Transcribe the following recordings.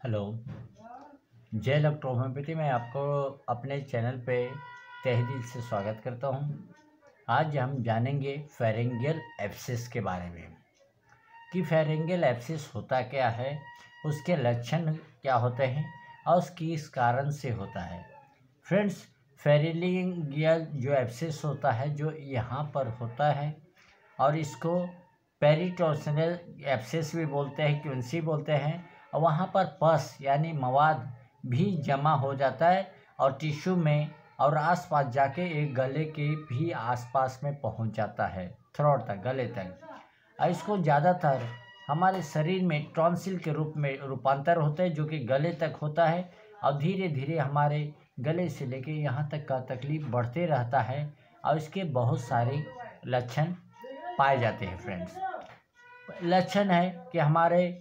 Hello. जय electrohomoeopathy में आपको अपने चैनल पे तहे दिल से स्वागत करता हूँ। आज हम जानेंगे फेरिंजियल एब्सेस के बारे में कि फेरिंजियल एब्सेस होता क्या है, उसके लक्षण क्या होते हैं और उसकी किस कारण से होता है। फ्रेंड्स, फेरिंजियल जो एब्सेस होता है जो यहाँ पर होता है और इसको पेरिटोनियल एब्सेस भी बोलते हैं, क्विंसी बोलते हैं। और वहाँ पर पस यानी मवाद भी जमा हो जाता है और टिश्यू में और आसपास जाके एक गले के भी आसपास में पहुँच जाता है, थ्रोट तक, गले तक। और इसको ज़्यादातर हमारे शरीर में टॉन्सिल के रूप में रूपांतर होता है जो कि गले तक होता है और धीरे धीरे हमारे गले से लेके यहाँ तक का तकलीफ बढ़ते रहता है और इसके बहुत सारे लक्षण पाए जाते हैं। फ्रेंड्स, लक्षण है कि हमारे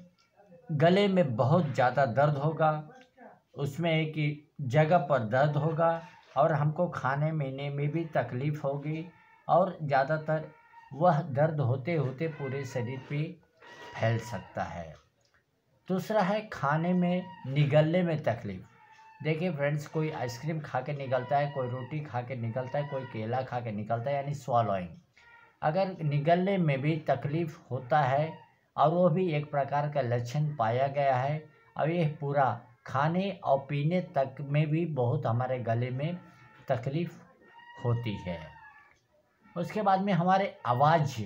गले में बहुत ज़्यादा दर्द होगा, उसमें एक ही जगह पर दर्द होगा और हमको खाने पीने में भी तकलीफ़ होगी और ज़्यादातर वह दर्द होते होते पूरे शरीर पे फैल सकता है। दूसरा है खाने में निगलने में तकलीफ़। देखिए फ्रेंड्स, कोई आइसक्रीम खा के निकलता है, कोई रोटी खा के निकलता है, कोई केला खा के निकलता है, यानी स्वॉलोइंग। अगर निगलने में भी तकलीफ़ होता है और वो भी एक प्रकार का लक्षण पाया गया है और यह पूरा खाने और पीने तक में भी बहुत हमारे गले में तकलीफ़ होती है। उसके बाद में हमारे आवाज़,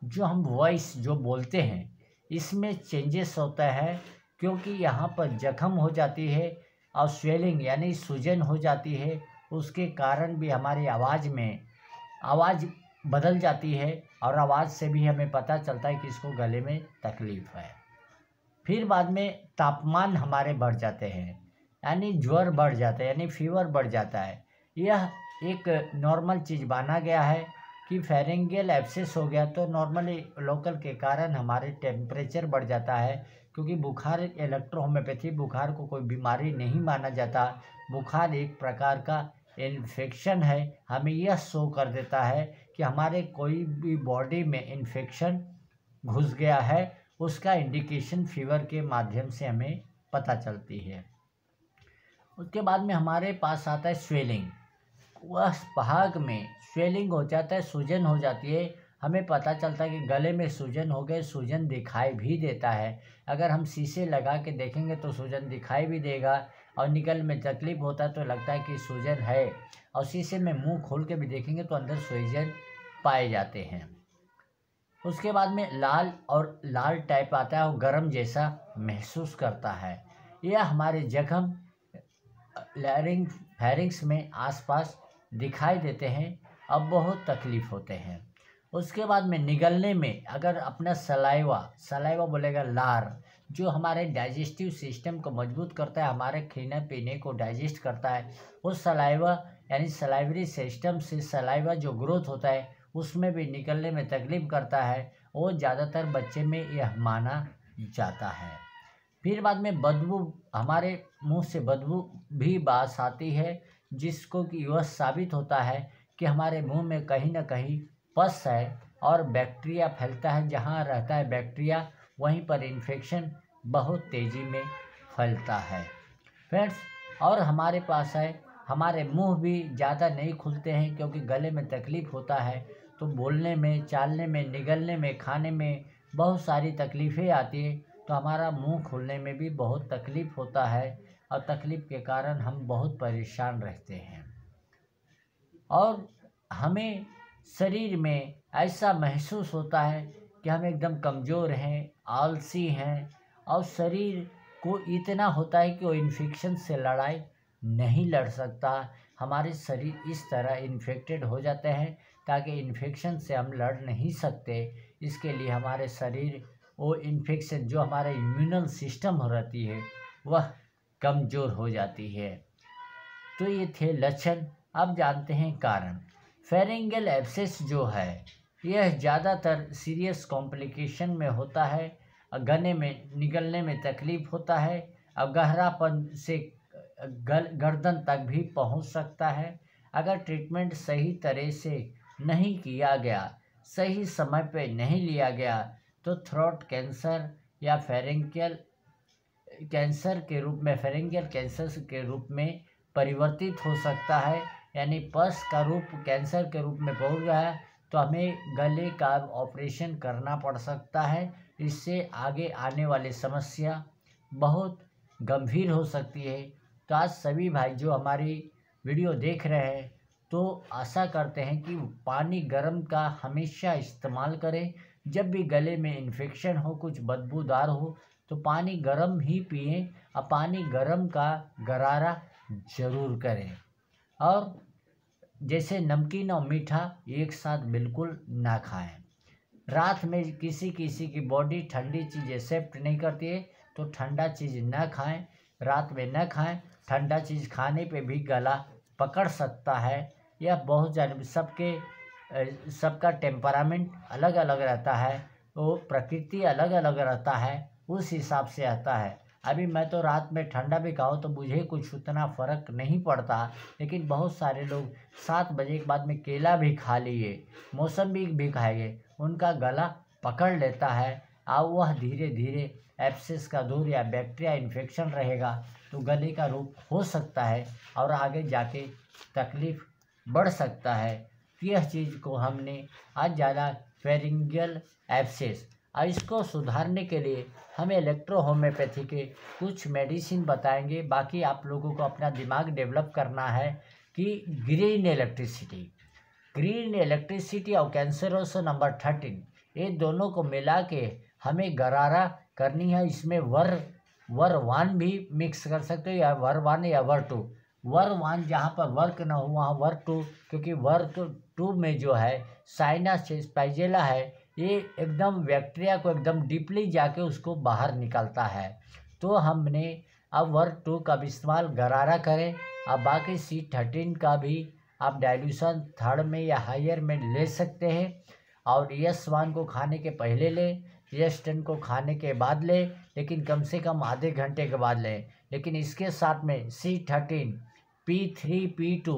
जो हम वॉइस जो बोलते हैं, इसमें चेंजेस होता है क्योंकि यहाँ पर जख्म हो जाती है और स्वेलिंग यानी सूजन हो जाती है। उसके कारण भी हमारी आवाज़ बदल जाती है और आवाज़ से भी हमें पता चलता है कि इसको गले में तकलीफ़ है। फिर बाद में तापमान हमारे बढ़ जाते हैं, यानी ज्वर बढ़ जाता है, यानी फीवर बढ़ जाता है। यह एक नॉर्मल चीज़ माना गया है कि फेरिंजियल एब्सेस हो गया तो नॉर्मली लोकल के कारण हमारे टेम्परेचर बढ़ जाता है, क्योंकि बुखार इलेक्ट्रोहोम्योपैथी बुखार को कोई बीमारी नहीं माना जाता। बुखार एक प्रकार का इन्फेक्शन है। हमें यह शो कर देता है कि हमारे कोई भी बॉडी में इन्फेक्शन घुस गया है, उसका इंडिकेशन फीवर के माध्यम से हमें पता चलती है। उसके बाद में हमारे पास आता है स्वेलिंग। वह भाग में स्वेलिंग हो जाता है, सूजन हो जाती है। हमें पता चलता है कि गले में सूजन हो गए, सूजन दिखाई भी देता है। अगर हम शीशे लगा के देखेंगे तो सूजन दिखाई भी देगा और निकल में तकलीफ होता है तो लगता है कि सूजन है, और शीशे में मुंह खोल के भी देखेंगे तो अंदर सूजन पाए जाते हैं। उसके बाद में लाल टाइप आता है और गर्म जैसा महसूस करता है। यह हमारे जख्म फेरिंक्स में आसपास दिखाई देते हैं। अब बहुत तकलीफ़ होते हैं। उसके बाद में निगलने में अगर अपना सलाइवा बोलेगा, लार, जो हमारे डाइजेस्टिव सिस्टम को मजबूत करता है, हमारे खाने पीने को डाइजेस्ट करता है, वो सलाइवा यानी सलाइवरी सिस्टम से सलाइवा जो ग्रोथ होता है उसमें भी निकलने में तकलीफ़ करता है। वो ज़्यादातर बच्चे में यह माना जाता है। फिर बाद में बदबू, हमारे मुंह से बदबू भी बास आती है, जिसको कि यह साबित होता है कि हमारे मुंह में कहीं ना कहीं पस है और बैक्टीरिया फैलता है। जहाँ रहता है बैक्टीरिया वहीं पर इन्फेक्शन बहुत तेज़ी में फैलता है। फ्रेंड्स, और हमारे पास है, हमारे मुंह भी ज़्यादा नहीं खुलते हैं क्योंकि गले में तकलीफ़ होता है, तो बोलने में, चालने में, निगलने में, खाने में बहुत सारी तकलीफ़ें आती हैं, तो हमारा मुंह खोलने में भी बहुत तकलीफ़ होता है और तकलीफ़ के कारण हम बहुत परेशान रहते हैं। और हमें शरीर में ऐसा महसूस होता है कि हम एकदम कमज़ोर हैं, आलसी हैं और शरीर को इतना होता है कि वो इन्फेक्शन से लड़ाई नहीं लड़ सकता। हमारे शरीर इस तरह इन्फेक्टेड हो जाते हैं ताकि इन्फेक्शन से हम लड़ नहीं सकते। इसके लिए हमारे शरीर वो इन्फेक्शन जो हमारे इम्यूनल सिस्टम हो रहती है वह कमज़ोर हो जाती है। तो ये थे लक्षण। अब जानते हैं कारण। फेरिंजियल एब्सेस जो है यह ज़्यादातर सीरियस कॉम्प्लिकेशन में होता है, गले में निकलने में तकलीफ़ होता है और गहरापन से गर्दन तक भी पहुंच सकता है। अगर ट्रीटमेंट सही तरह से नहीं किया गया, सही समय पे नहीं लिया गया, तो थ्रोट कैंसर या फेरिंजियल कैंसर के रूप में, फेरेंजियल कैंसर के रूप में परिवर्तित हो सकता है, यानी पस का रूप कैंसर के रूप में पहुंच गया है तो हमें गले का ऑपरेशन करना पड़ सकता है। इससे आगे आने वाली समस्या बहुत गंभीर हो सकती है। तो आज सभी भाई जो हमारी वीडियो देख रहे हैं तो आशा करते हैं कि पानी गर्म का हमेशा इस्तेमाल करें। जब भी गले में इन्फेक्शन हो, कुछ बदबूदार हो, तो पानी गर्म ही पिएं और पानी गर्म का गरारा ज़रूर करें। और जैसे नमकीन और मीठा एक साथ बिल्कुल ना खाएं। रात में किसी किसी की बॉडी ठंडी चीज़ एक्सेप्ट नहीं करती है तो ठंडा चीज़ न खाएं, रात में न खाएं। ठंडा चीज़ खाने पे भी गला पकड़ सकता है। यह बहुत ज़्यादा सबका टेम्परामेंट अलग अलग रहता है, वो प्रकृति अलग अलग रहता है, उस हिसाब से आता है। अभी मैं तो रात में ठंडा भी खाऊं तो मुझे कुछ उतना फ़र्क नहीं पड़ता, लेकिन बहुत सारे लोग 7 बजे के बाद में केला भी खा लिए, मौसम्बी भी खाएंगे, उनका गला पकड़ लेता है और वह धीरे धीरे एब्सेस का दूर या बैक्टीरिया इन्फेक्शन रहेगा तो गले का रूप हो सकता है और आगे जाके तकलीफ़ बढ़ सकता है। यह चीज़ को हमने आज जाना फेरिंजियल एब्सेस, और इसको सुधारने के लिए हम इलेक्ट्रो होम्योपैथी के कुछ मेडिसिन बताएंगे। बाकी आप लोगों को अपना दिमाग डेवलप करना है कि ग्रीन इलेक्ट्रिसिटी और कैंसरोसो नंबर 13 ये दोनों को मिला के हमें गरारा करनी है। इसमें वर 1 भी मिक्स कर सकते हो, या वर 1 या वर 2। वर 1 जहाँ पर वर्क ना हो वहाँ वर 2, क्योंकि वर 2 में जो है साइनस स्पाइजेला है, ये एकदम बैक्टीरिया को एकदम डीपली जाके उसको बाहर निकालता है। तो हमने अब वर 2 का भी इस्तेमाल गरारा करें। अब बाकी C13 का भी आप डाइल्यूशन 3rd में या हायर में ले सकते हैं, और S1 को खाने के पहले लें, S10 को खाने के बाद लें, लेकिन कम से कम आधे घंटे के बाद लें। लेकिन इसके साथ में C13, P3, P2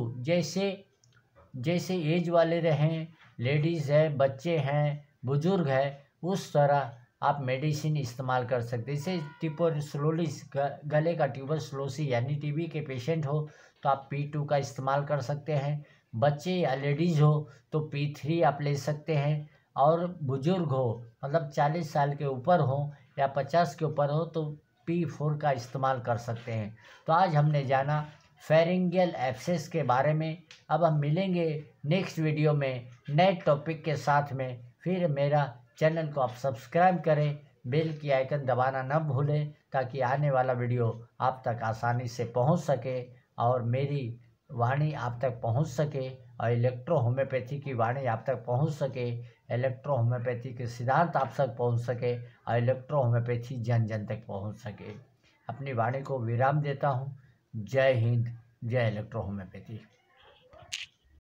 जैसे एज वाले रहें, लेडीज़ है, बच्चे हैं, बुजुर्ग है, उस तरह आप मेडिसिन इस्तेमाल कर सकते हैं। जैसे ट्यूबरक्लोसिस, गले का ट्यूबरक्लोसिस यानी टीबी के पेशेंट हो तो आप P2 का इस्तेमाल कर सकते हैं। बच्चे या लेडीज़ हो तो P3 आप ले सकते हैं, और बुजुर्ग हो मतलब 40 साल के ऊपर हो या 50 के ऊपर हो तो P4 का इस्तेमाल कर सकते हैं। तो आज हमने जाना फेरिंजियल एब्सेस के बारे में। अब हम मिलेंगे नेक्स्ट वीडियो में नए टॉपिक के साथ में। फिर मेरा चैनल को आप सब्सक्राइब करें, बेल की आइकन दबाना न भूलें, ताकि आने वाला वीडियो आप तक आसानी से पहुंच सके और मेरी वाणी आप तक पहुंच सके, और इलेक्ट्रो होम्योपैथी की वाणी आप तक पहुंच सके, इलेक्ट्रो होम्योपैथी के सिद्धांत आप तक पहुंच सके, और इलेक्ट्रो होम्योपैथी जन जन तक पहुंच सके। अपनी वाणी को विराम देता हूं। जय हिंद, जय इलेक्ट्रो होम्योपैथी।